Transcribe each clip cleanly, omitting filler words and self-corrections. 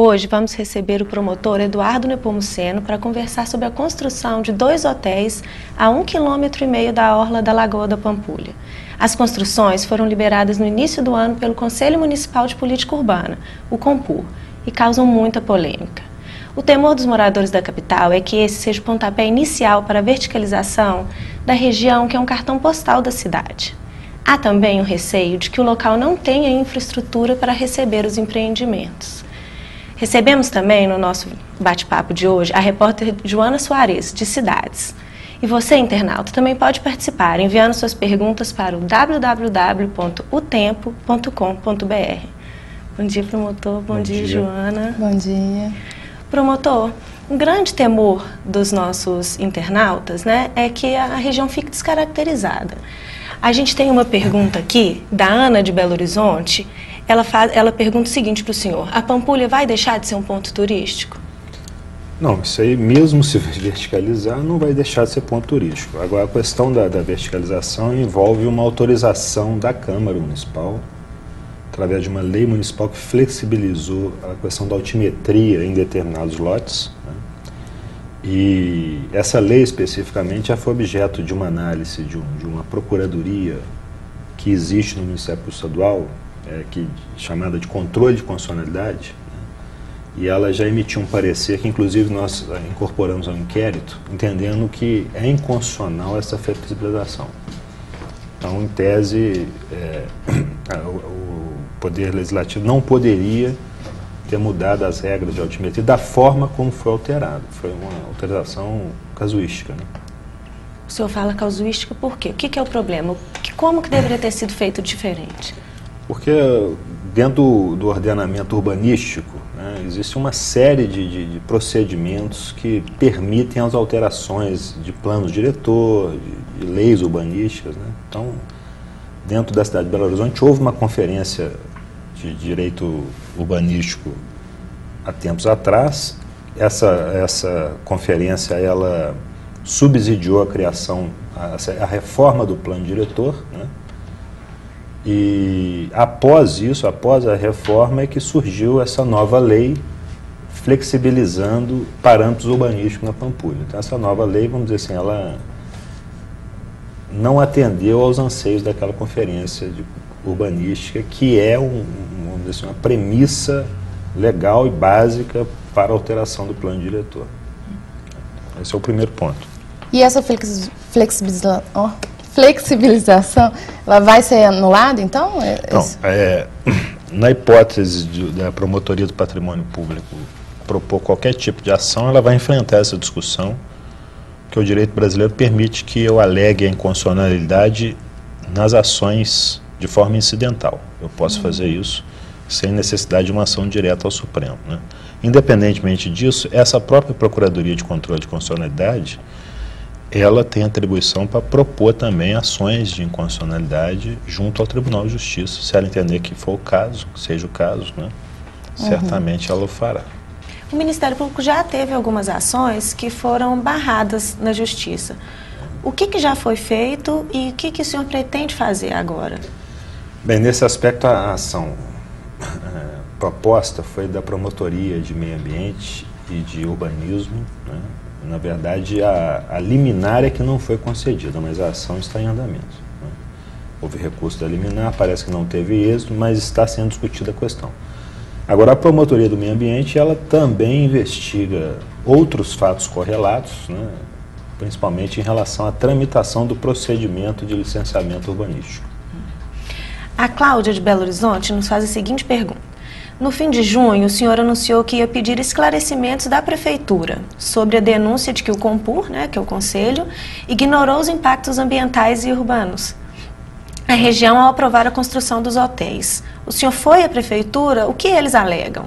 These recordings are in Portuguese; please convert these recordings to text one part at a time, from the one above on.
Hoje vamos receber o promotor Eduardo Nepomuceno para conversar sobre a construção de 2 hotéis a 1,5 km da orla da Lagoa da Pampulha. As construções foram liberadas no início do ano pelo Conselho Municipal de Política Urbana, o CONPUR, e causam muita polêmica. O temor dos moradores da capital é que esse seja o pontapé inicial para a verticalização da região, que é um cartão postal da cidade. Há também o receio de que o local não tenha infraestrutura para receber os empreendimentos. Recebemos também no nosso bate-papo de hoje a repórter Joana Soares, de Cidades. E você, internauta, também pode participar enviando suas perguntas para o www.utempo.com.br. Bom dia, promotor. Bom dia, Joana. Bom dia. Promotor, um grande temor dos nossos internautas, né, é que a região fique descaracterizada. A gente tem uma pergunta aqui da Ana de Belo Horizonte. Ela pergunta o seguinte para o senhor: a Pampulha vai deixar de ser um ponto turístico? Não, isso aí, mesmo se verticalizar, não vai deixar de ser ponto turístico. Agora, a questão da verticalização envolve uma autorização da Câmara Municipal, através de uma lei municipal que flexibilizou a questão da altimetria em determinados lotes, né? E essa lei especificamente já foi objeto de uma análise de uma procuradoria que existe no Ministério Estadual, chamada de controle de constitucionalidade, né? E ela já emitiu um parecer que inclusive nós incorporamos ao inquérito, entendendo que é inconstitucional essa flexibilização. Então, em tese, o Poder Legislativo não poderia ter mudado as regras de altimetria da forma como foi alterado. Foi uma alteração casuística, né? O senhor fala casuística por quê? O que é o problema? Como que deveria ter sido feito diferente? Porque dentro do ordenamento urbanístico, né, existe uma série de procedimentos que permitem as alterações de planos diretor, de leis urbanísticas, né? Então, dentro da cidade de Belo Horizonte, houve uma conferência de direito urbanístico há tempos atrás. Essa conferência, ela subsidiou a criação, a reforma do plano diretor, né? E após isso, após a reforma, é que surgiu essa nova lei flexibilizando parâmetros urbanísticos na Pampulha. Então, essa nova lei, vamos dizer assim, ela não atendeu aos anseios daquela conferência urbanística, que é vamos dizer assim, uma premissa legal e básica para a alteração do plano diretor. Esse é o primeiro ponto. E essa flexibilização, ela vai ser anulada, então? Na hipótese da Promotoria do Patrimônio Público propor qualquer tipo de ação, ela vai enfrentar essa discussão, que o direito brasileiro permite que eu alegue a inconstitucionalidade nas ações de forma incidental. Eu posso fazer isso sem necessidade de uma ação direta ao Supremo, né? Independentemente disso, essa própria Procuradoria de Controle de Constitucionalidade, ela tem atribuição para propor também ações de inconstitucionalidade junto ao Tribunal de Justiça. Se ela entender que for o caso, que seja o caso, né? Certamente ela o fará. O Ministério Público já teve algumas ações que foram barradas na Justiça. O que já foi feito e o que o senhor pretende fazer agora? Bem, nesse aspecto, a ação proposta foi da Promotoria de Meio Ambiente e de Urbanismo, né? Na verdade, a liminar é que não foi concedida, mas a ação está em andamento, né? Houve recurso da liminar, parece que não teve êxito, mas está sendo discutida a questão. Agora, a Promotoria do Meio Ambiente, ela também investiga outros fatos correlatos, né? Principalmente em relação à tramitação do procedimento de licenciamento urbanístico. A Cláudia de Belo Horizonte nos faz a seguinte pergunta: no fim de junho, o senhor anunciou que ia pedir esclarecimentos da Prefeitura sobre a denúncia de que o CONPUR, né, que é o Conselho, ignorou os impactos ambientais e urbanos na região ao aprovar a construção dos hotéis. O senhor foi à Prefeitura? O que eles alegam?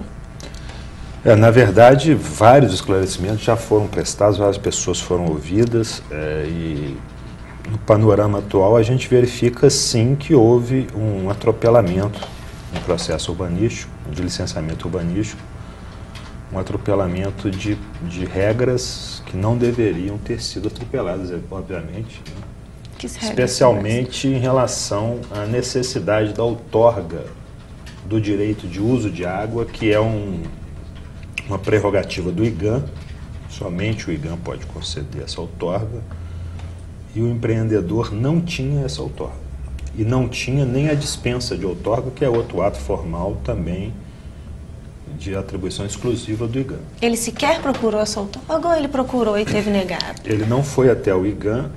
Na verdade, vários esclarecimentos já foram prestados, várias pessoas foram ouvidas, e no panorama atual a gente verifica sim que houve um atropelamento no processo urbanístico, de licenciamento urbanístico, um atropelamento de regras que não deveriam ter sido atropeladas, obviamente, né? Especialmente em relação à necessidade da outorga do direito de uso de água, que é uma prerrogativa do IGAM, somente o IGAM pode conceder essa outorga, e o empreendedor não tinha essa outorga. E não tinha nem a dispensa de outorga, que é outro ato formal também de atribuição exclusiva do IGAM. Ele sequer procurou essa outorga ou ele procurou e teve negado? Ele não foi até o IGAM.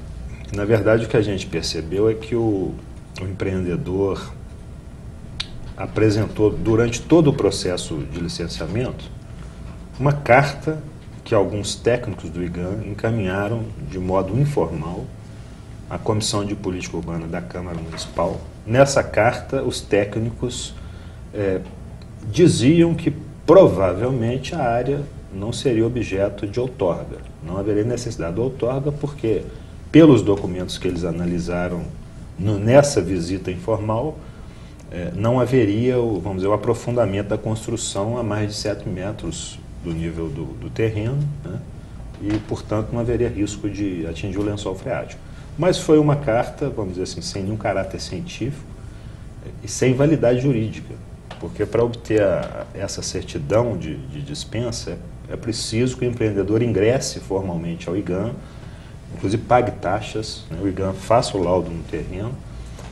Na verdade, o que a gente percebeu é que o empreendedor apresentou, durante todo o processo de licenciamento, uma carta que alguns técnicos do IGAM encaminharam de modo informal à Comissão de Política Urbana da Câmara Municipal. Nessa carta, os técnicos diziam que provavelmente a área não seria objeto de outorga. Não haveria necessidade de outorga porque, pelos documentos que eles analisaram nessa visita informal, não haveria, vamos dizer, o aprofundamento da construção a mais de 7 metros do nível do terreno, né? E, portanto, não haveria risco de atingir o lençol freático. Mas foi uma carta, vamos dizer assim, sem nenhum caráter científico e sem validade jurídica, porque para obter essa certidão de dispensa é preciso que o empreendedor ingresse formalmente ao IGAM, inclusive pague taxas, né? O IGAM faça o laudo no terreno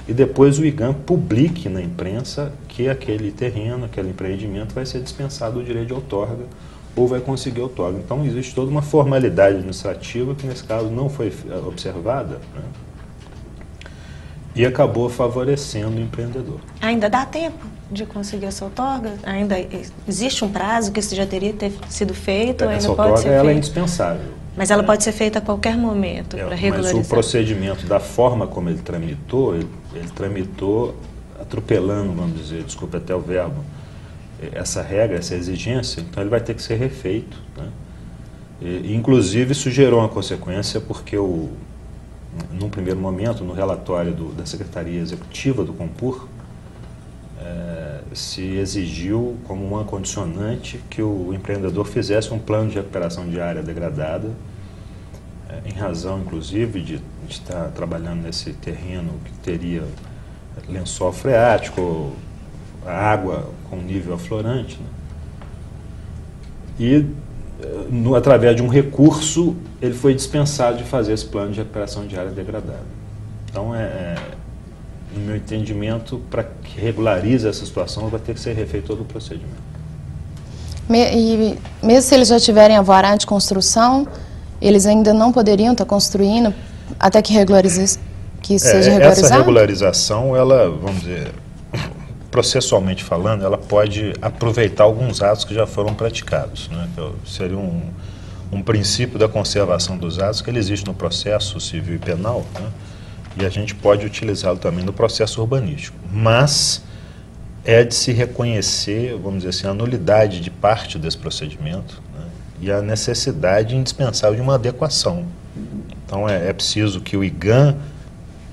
e depois o IGAM publique na imprensa que aquele terreno, aquele empreendimento vai ser dispensado do direito de outorga ou vai conseguir outorga. Então existe toda uma formalidade administrativa que nesse caso não foi observada, né? E acabou favorecendo o empreendedor. Ainda dá tempo de conseguir essa outorga? Ainda existe um prazo que isso já teria sido feito? Ou ainda pode ser feito? Ela é indispensável. Mas ela pode ser feita a qualquer momento para regularizar? Mas o procedimento, da forma como ele tramitou, ele tramitou atropelando, vamos dizer, desculpe até o verbo, essa regra, essa exigência, então ele vai ter que ser refeito, né? E, inclusive, isso gerou uma consequência porque, num primeiro momento, no relatório da Secretaria Executiva do Compur, se exigiu como uma condicionante que o empreendedor fizesse um plano de recuperação de área degradada, em razão, inclusive, de estar trabalhando nesse terreno que teria lençol freático, a água com nível aflorante, né? E, através de um recurso, ele foi dispensado de fazer esse plano de recuperação de área degradada. Então, no meu entendimento, para que regularize essa situação, vai ter que ser refeito todo o procedimento. E mesmo se eles já tiverem alvará de construção, eles ainda não poderiam estar construindo até que seja regularizado? Essa regularização, ela, vamos dizer, processualmente falando, ela pode aproveitar alguns atos que já foram praticados, né? Seria um princípio da conservação dos atos que ele existe no processo civil e penal, né? E a gente pode utilizá-lo também no processo urbanístico. Mas é de se reconhecer, vamos dizer assim, a nulidade de parte desse procedimento, né? E a necessidade indispensável de uma adequação. Então é preciso que o IGAM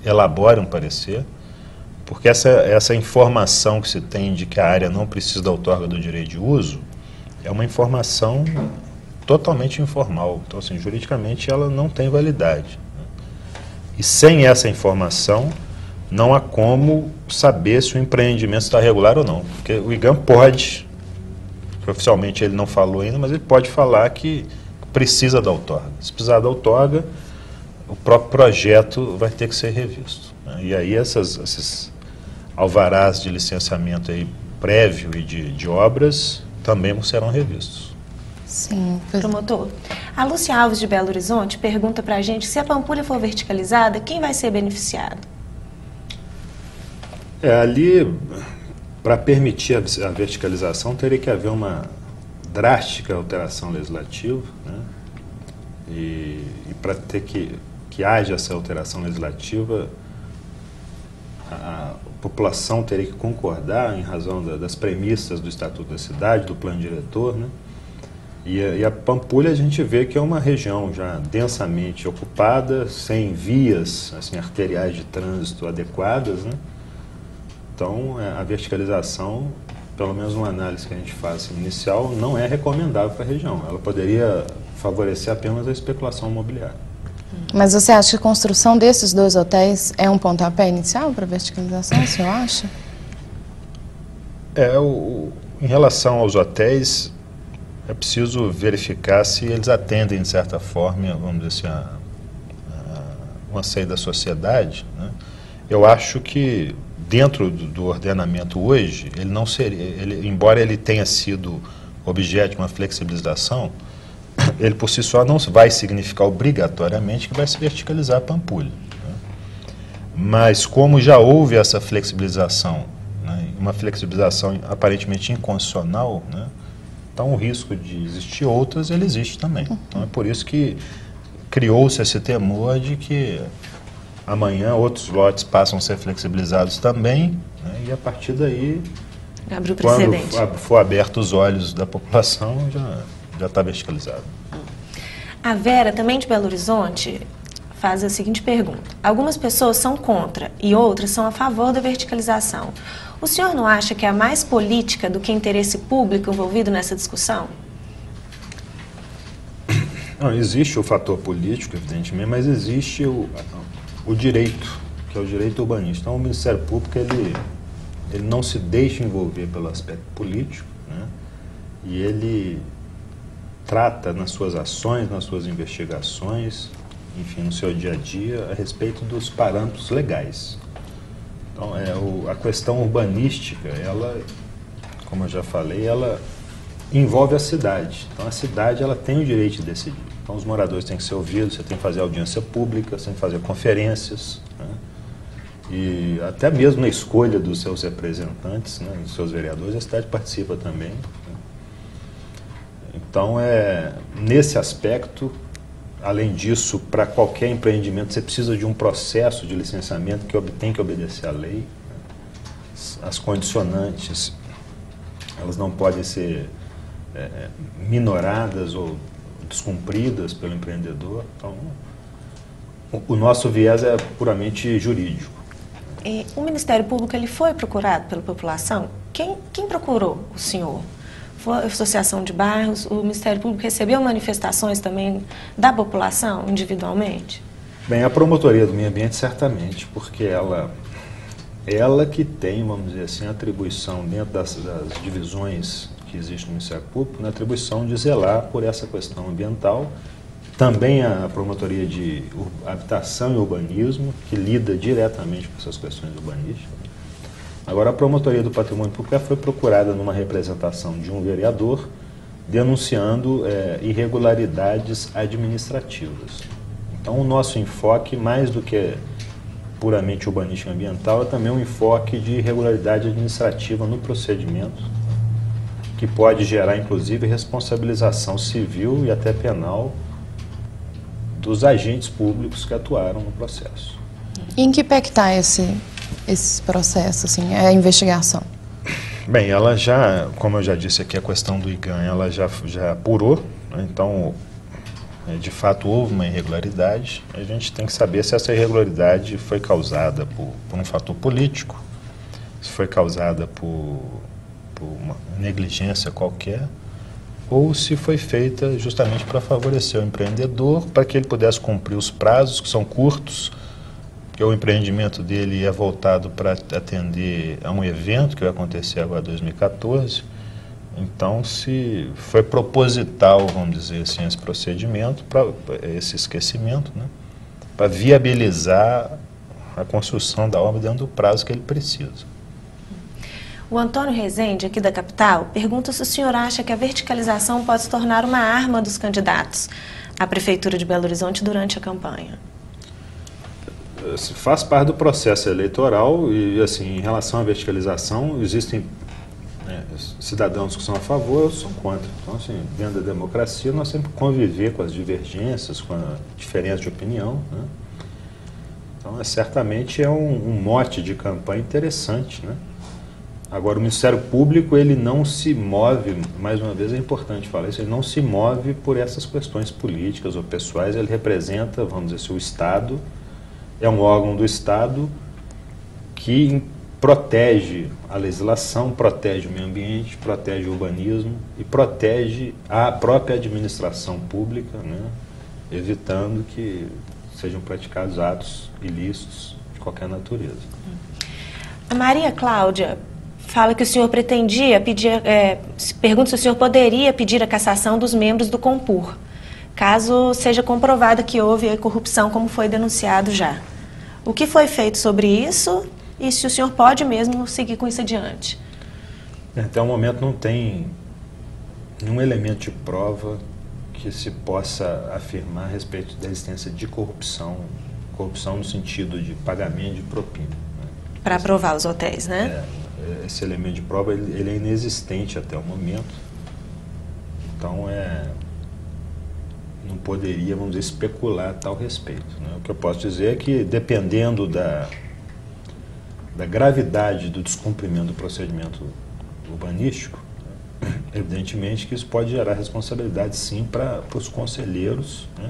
elabore um parecer, porque essa informação que se tem de que a área não precisa da outorga do direito de uso é uma informação totalmente informal. Então, assim, juridicamente ela não tem validade. E sem essa informação, não há como saber se o empreendimento está regular ou não. Porque o IGAM pode, oficialmente ele não falou ainda, mas ele pode falar que precisa da outorga. Se precisar da outorga, o próprio projeto vai ter que ser revisto, né? E aí esses alvarás de licenciamento aí prévio e de obras também serão revistos. Sim. Promotor, a Lúcia Alves de Belo Horizonte pergunta para a gente se a Pampulha for verticalizada, quem vai ser beneficiado? Ali, para permitir a verticalização, teria que haver uma drástica alteração legislativa, né? E para ter que haja essa alteração legislativa, a população teria que concordar em razão das premissas do Estatuto da Cidade, do plano diretor, né? E a Pampulha a gente vê que é uma região já densamente ocupada, sem vias assim, arteriais de trânsito adequadas, né? Então a verticalização, pelo menos uma análise que a gente faz inicial, não é recomendável para a região. Ela poderia favorecer apenas a especulação imobiliária. Mas você acha que a construção desses 2 hotéis é um pontapé inicial para a verticalização, o senhor acha? Em relação aos hotéis, é preciso verificar se eles atendem, de certa forma, vamos dizer assim, o anseio da sociedade, né? Eu acho que dentro do ordenamento hoje, ele não seria, embora ele tenha sido objeto de uma flexibilização, ele por si só não vai significar obrigatoriamente que vai se verticalizar a Pampulha, né? Mas como já houve essa flexibilização, né, uma flexibilização aparentemente inconstitucional, né, então o risco de existir outras, ele existe também. Então é por isso que criou-se esse temor de que amanhã outros lotes passam a ser flexibilizados também, né, e a partir daí, abre o precedente. Quando for aberto os olhos da população, já está verticalizado. A Vera, também de Belo Horizonte, faz a seguinte pergunta. Algumas pessoas são contra e outras são a favor da verticalização. O senhor não acha que há mais política do que interesse público envolvido nessa discussão? Não, existe o fator político, evidentemente, mas existe o direito, que é o direito urbanístico. Então, o Ministério Público, ele não se deixa envolver pelo aspecto político, né? E ele trata nas suas ações, nas suas investigações, enfim, no seu dia a dia, a respeito dos parâmetros legais. Então, a questão urbanística, ela, como eu já falei, ela envolve a cidade. Então, a cidade, ela tem o direito de decidir. Então, os moradores têm que ser ouvidos, você tem que fazer audiência pública, você tem que fazer conferências, né? E até mesmo na escolha dos seus representantes, né, dos seus vereadores, a cidade participa também, né? Então, nesse aspecto, além disso, para qualquer empreendimento, você precisa de um processo de licenciamento que tem que obedecer à lei, né? As condicionantes, elas não podem ser minoradas ou descumpridas pelo empreendedor. Então, o nosso viés é puramente jurídico. E o Ministério Público, ele foi procurado pela população? Quem procurou o senhor? Foi a Associação de Bairros? O Ministério Público recebeu manifestações também da população, individualmente? Bem, a Promotoria do Meio Ambiente, certamente, porque ela que tem, vamos dizer assim, a atribuição dentro das divisões que existem no Ministério Público, na atribuição de zelar por essa questão ambiental. Também a Promotoria de Habitação e Urbanismo, que lida diretamente com essas questões urbanísticas. Agora, a Promotoria do Patrimônio Público foi procurada numa representação de um vereador, denunciando irregularidades administrativas. Então, o nosso enfoque, mais do que puramente urbanístico e ambiental, é também um enfoque de irregularidade administrativa no procedimento, que pode gerar, inclusive, responsabilização civil e até penal dos agentes públicos que atuaram no processo. E em que pé que está esse processo, assim, a investigação? Bem, ela já, como eu já disse aqui, a questão do IGAN, ela já apurou, né? Então, de fato, houve uma irregularidade. A gente tem que saber se essa irregularidade foi causada por um fator político, se foi causada por uma negligência qualquer, ou se foi feita justamente para favorecer o empreendedor, para que ele pudesse cumprir os prazos, que são curtos, porque o empreendimento dele é voltado para atender a um evento que vai acontecer agora em 2014. Então, se foi proposital, vamos dizer assim, esse procedimento, para esse esquecimento, né, para viabilizar a construção da obra dentro do prazo que ele precisa. O Antônio Rezende, aqui da capital, pergunta se o senhor acha que a verticalização pode se tornar uma arma dos candidatos à Prefeitura de Belo Horizonte durante a campanha. Faz parte do processo eleitoral e, assim, em relação à verticalização, existem cidadãos que são a favor, outros são contra. Então, assim, dentro da democracia, nós sempre conviver com as divergências, com a diferença de opinião, né? Então, certamente é um mote de campanha interessante, né? Agora, o Ministério Público, ele não se move, mais uma vez é importante falar isso, ele não se move por essas questões políticas ou pessoais, ele representa, vamos dizer assim, o Estado, é um órgão do Estado que protege a legislação, protege o meio ambiente, protege o urbanismo e protege a própria administração pública, né, evitando que sejam praticados atos ilícitos de qualquer natureza. A Maria Cláudia fala que o senhor pretendia pedir, pergunta se o senhor poderia pedir a cassação dos membros do Compur, caso seja comprovada que houve a corrupção, como foi denunciado já. O que foi feito sobre isso e se o senhor pode mesmo seguir com isso adiante? Até o momento não tem nenhum elemento de prova que se possa afirmar a respeito da existência de corrupção no sentido de pagamento de propina. Né? Para aprovar os hotéis, né? Esse elemento de prova ele é inexistente até o momento, então não poderia, vamos dizer, especular a tal respeito. Né? O que eu posso dizer é que, dependendo da gravidade do descumprimento do procedimento urbanístico, né? Evidentemente que isso pode gerar responsabilidade, sim, para os conselheiros, né?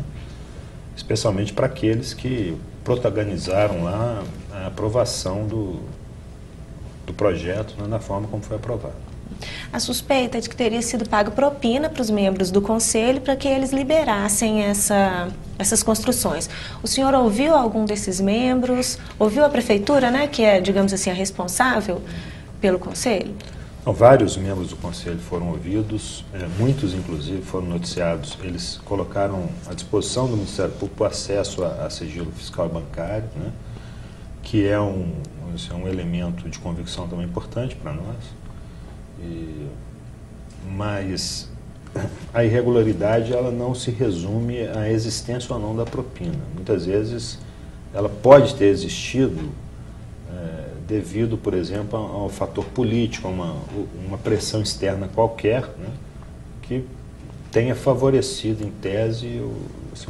Especialmente para aqueles que protagonizaram lá a aprovação do projeto, né, na forma como foi aprovado. A suspeita é de que teria sido pago propina para os membros do Conselho para que eles liberassem essas construções. O senhor ouviu algum desses membros? Ouviu a Prefeitura, né, que é, digamos assim, a responsável pelo Conselho? Então, vários membros do Conselho foram ouvidos, muitos, inclusive, foram noticiados. Eles colocaram à disposição do Ministério Público o acesso a sigilo fiscal e bancário, né, que é um elemento de convicção também importante para nós. Mas a irregularidade ela não se resume à existência ou não da propina. Muitas vezes ela pode ter existido devido, por exemplo, ao fator político, a uma pressão externa qualquer, né, que tenha favorecido, em tese,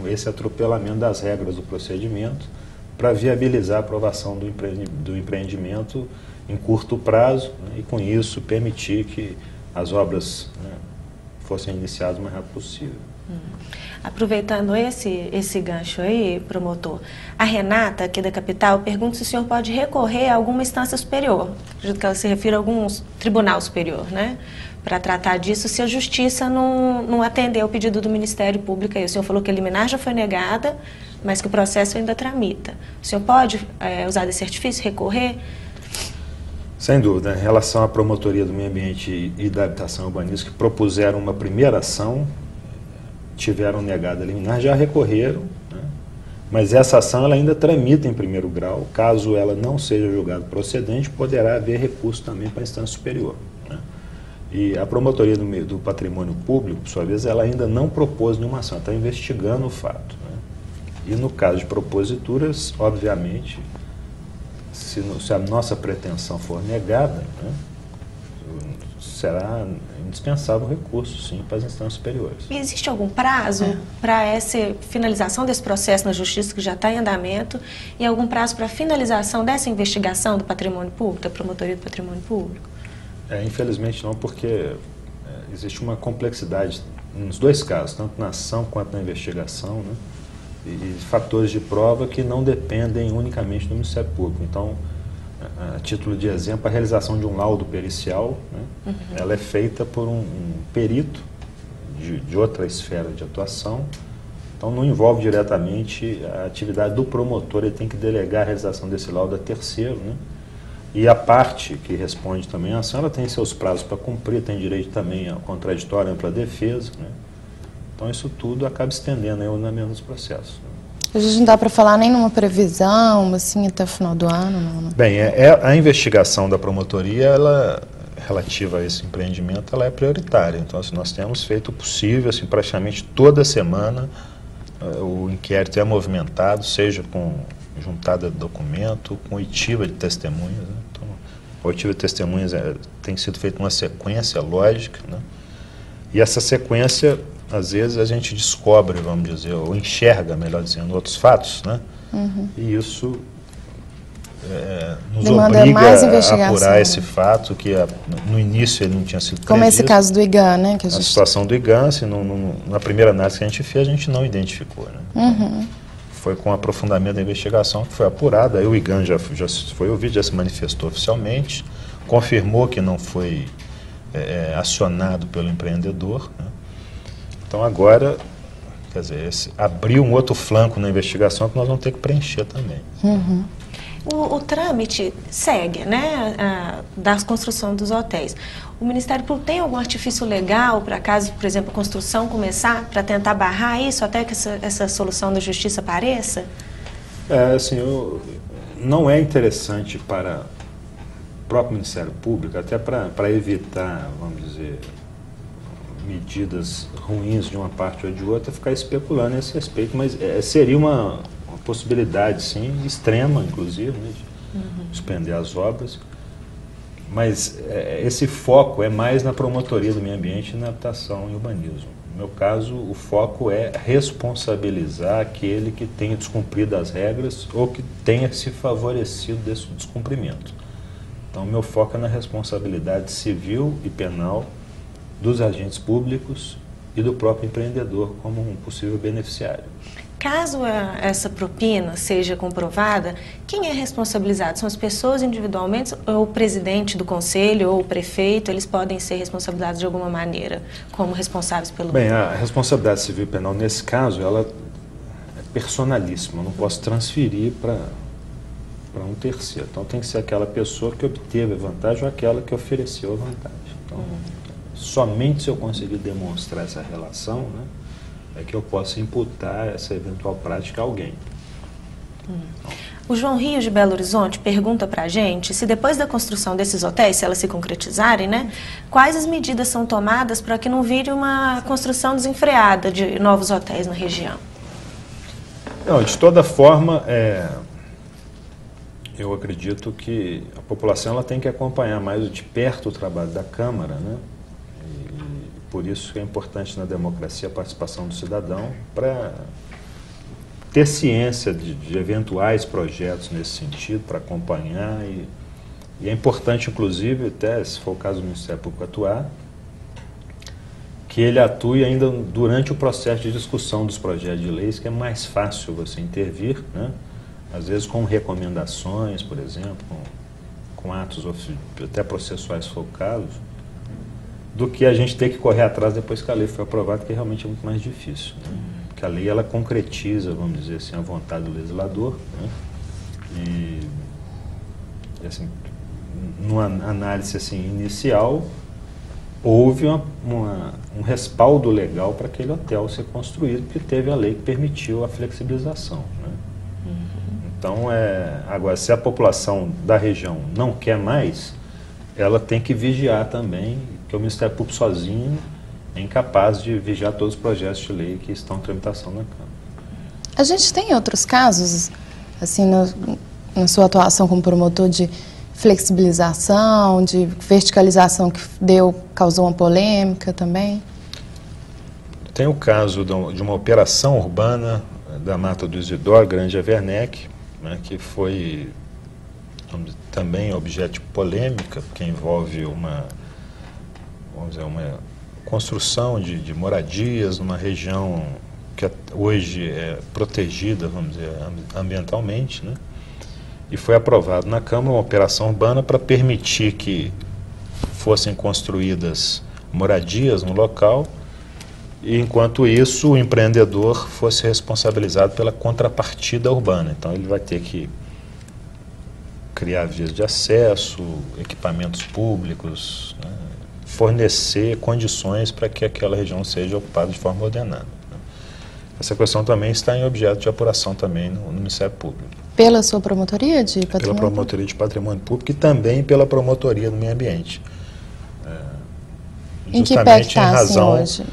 esse atropelamento das regras do procedimento para viabilizar a aprovação do empreendimento em curto prazo, né, e com isso permitir que as obras, né, fossem iniciadas o mais rápido possível. Aproveitando esse gancho aí, promotor, a Renata, aqui da capital, pergunta se o senhor pode recorrer a alguma instância superior, acredito que ela se refere a algum tribunal superior, né, para tratar disso, se a justiça não atender ao pedido do Ministério Público. Aí o senhor falou que a liminar já foi negada, mas que o processo ainda tramita. O senhor pode usar desse artifício, recorrer? Sem dúvida. Em relação à Promotoria do Meio Ambiente e da Habitação Urbanística, que propuseram uma primeira ação, tiveram negada a liminar, já recorreram, né? Mas essa ação ela ainda tramita em primeiro grau. Caso ela não seja julgada procedente, poderá haver recurso também para a instância superior, né? E a Promotoria do Patrimônio Público, por sua vez, ela ainda não propôs nenhuma ação, está investigando o fato, né? E no caso de proposituras, obviamente, se a nossa pretensão for negada, né, será indispensável o recurso, sim, para as instâncias superiores. E existe algum prazo para essa finalização desse processo na Justiça, que já está em andamento, e algum prazo para a finalização dessa investigação do patrimônio público, da Promotoria do Patrimônio Público? Infelizmente não, porque existe uma complexidade nos dois casos, tanto na ação quanto na investigação, né, e fatores de prova que não dependem unicamente do Ministério Público. Então, a título de exemplo, a realização de um laudo pericial, né, ela é feita por um perito de outra esfera de atuação, então não envolve diretamente a atividade do promotor, ele tem que delegar a realização desse laudo a terceiro, né, e a parte que responde também à ação, ela tem seus prazos para cumprir, tem direito também ao contraditório, ampla defesa, né. Então isso tudo acaba estendendo o andamento dos processos. A gente não dá para falar nem numa previsão, assim, até o final do ano? Não. Bem, a investigação da promotoria, ela, relativa a esse empreendimento, ela é prioritária. Então, assim, nós temos feito o possível, assim, praticamente toda semana, o inquérito é movimentado, seja com juntada de documento, com oitiva de testemunhas, né? Então, a oitiva de testemunhas tem sido feita uma sequência lógica, né? E essa sequência, às vezes, a gente descobre, vamos dizer, ou enxerga, melhor dizendo, outros fatos, né? E isso nos obriga a apurar esse fato, que no início ele não tinha sido como previsto. esse caso do IGAN, né? Que a situação do IGAN, assim, na primeira análise que a gente fez, a gente não identificou, né? Foi com o aprofundamento da investigação que foi apurada, aí o IGAN já foi ouvido, já se manifestou oficialmente, confirmou que não foi acionado pelo empreendedor, né? Então agora, quer dizer, abriu um outro flanco na investigação que nós vamos ter que preencher também. O trâmite segue, né, da construção dos hotéis. O Ministério Público tem algum artifício legal para caso, por exemplo, a construção começar, para tentar barrar isso até que essa solução da justiça apareça? Assim, não é interessante para o próprio Ministério Público, até para evitar, vamos dizer, medidas ruins de uma parte ou de outra, ficar especulando a esse respeito, mas seria uma possibilidade, sim, extrema, inclusive, né, de suspender as obras, mas esse foco é mais na promotoria do meio ambiente e na habitação e urbanismo. No meu caso, o foco é responsabilizar aquele que tenha descumprido as regras ou que tenha se favorecido desse descumprimento. Então, meu foco é na responsabilidade civil e penal dos agentes públicos e do próprio empreendedor como um possível beneficiário. Caso essa propina seja comprovada, quem é responsabilizado? São as pessoas individualmente ou o presidente do conselho ou o prefeito? Eles podem ser responsabilizados de alguma maneira como responsáveis pelo... Bem, a responsabilidade civil e penal, nesse caso, ela é personalíssima. Eu não posso transferir para um terceiro. Então, tem que ser aquela pessoa que obteve a vantagem ou aquela que ofereceu a vantagem. Então, somente se eu conseguir demonstrar essa relação, né, é que eu posso imputar essa eventual prática a alguém. O João Rios de Belo Horizonte pergunta para a gente se depois da construção desses hotéis, se elas se concretizarem, né, quais as medidas são tomadas para que não vire uma construção desenfreada de novos hotéis na região? Não, de toda forma, eu acredito que a população ela tem que acompanhar mais de perto o trabalho da Câmara, né? Por isso que é importante na democracia a participação do cidadão para ter ciência de eventuais projetos nesse sentido, para acompanhar e é importante, inclusive, até se for o caso do Ministério Público atuar, que ele atue ainda durante o processo de discussão dos projetos de leis, que é mais fácil você intervir, né? Às vezes com recomendações, por exemplo, com atos até processuais focados, do que a gente ter que correr atrás depois que a lei foi aprovada, que realmente é muito mais difícil, né? Porque a lei ela concretiza, vamos dizer assim, a vontade do legislador, né? E assim, numa análise assim, inicial, houve um respaldo legal para aquele hotel ser construído, porque teve a lei que permitiu a flexibilização, né? Então, agora, se a população da região não quer mais, ela tem que vigiar também, porque o Ministério Público sozinho é incapaz de vigiar todos os projetos de lei que estão em tramitação na Câmara. A gente tem outros casos, assim, na sua atuação como promotor, de flexibilização, de verticalização que causou uma polêmica também? Tem o caso de uma operação urbana da Mata do Isidoro, Grande Avernec, né, que foi também objeto de polêmica, porque envolve uma construção de moradias numa região que hoje é protegida, vamos dizer, ambientalmente, né? E foi aprovado na Câmara uma operação urbana para permitir que fossem construídas moradias no local, e enquanto isso o empreendedor fosse responsabilizado pela contrapartida urbana. Então ele vai ter que criar vias de acesso, equipamentos públicos, né, fornecer condições para que aquela região seja ocupada de forma ordenada, né. Essa questão também está em objeto de apuração também no Ministério Público. Pela sua promotoria de patrimônio? Pela promotoria de patrimônio público e também pela promotoria do meio ambiente. Em que pé está, em razão hoje?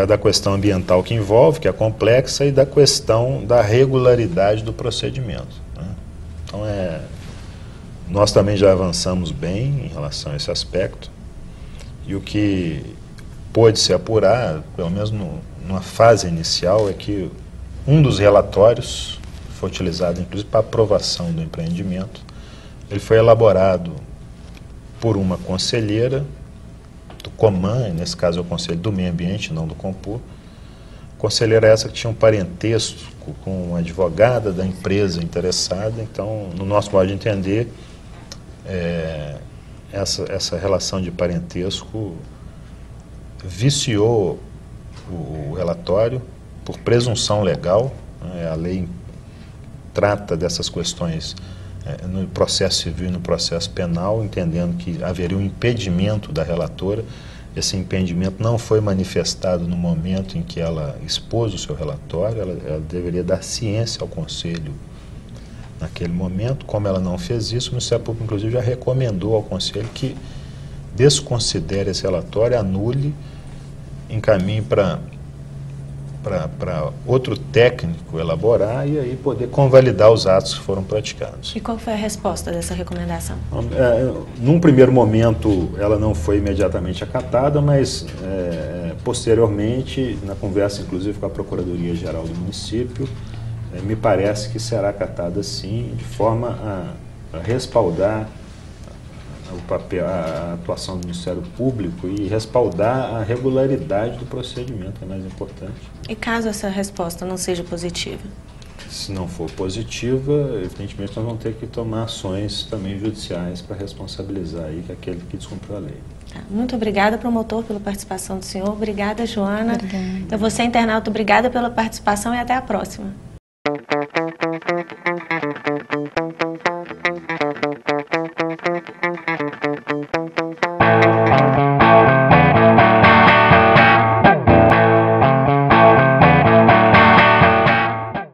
Da questão ambiental que envolve, que é complexa, e da questão da regularidade do procedimento, né? Então, nós também já avançamos bem em relação a esse aspecto, e o que pôde se apurar, pelo menos numa fase inicial, é que um dos relatórios foi utilizado, inclusive, para aprovação do empreendimento. Ele foi elaborado por uma conselheira do COMAN, nesse caso é o Conselho do Meio Ambiente, não do COMPUR. Conselheira essa que tinha um parentesco com uma advogada da empresa interessada. Então, no nosso modo de entender, essa relação de parentesco viciou o relatório por presunção legal, né? A lei trata dessas questões no processo civil e no processo penal, entendendo que haveria um impedimento da relatora. Esse impedimento não foi manifestado no momento em que ela expôs o seu relatório, ela deveria dar ciência ao Conselho naquele momento. Como ela não fez isso, o Ministério Público, inclusive, já recomendou ao Conselho que desconsidere esse relatório, anule, encaminhe para outro técnico elaborar e aí poder convalidar os atos que foram praticados. E qual foi a resposta dessa recomendação? Num primeiro momento, ela não foi imediatamente acatada, mas posteriormente, na conversa inclusive com a Procuradoria-Geral do município, me parece que será acatada sim, de forma a respaldar a atuação do Ministério Público e respaldar a regularidade do procedimento, é mais importante. E caso essa resposta não seja positiva? Se não for positiva, evidentemente nós vamos ter que tomar ações também judiciais para responsabilizar aí aquele que descumpriu a lei. Muito obrigada, promotor, pela participação do senhor. Obrigada, Joana. Obrigada. Então, você, internauta, obrigada pela participação e até a próxima.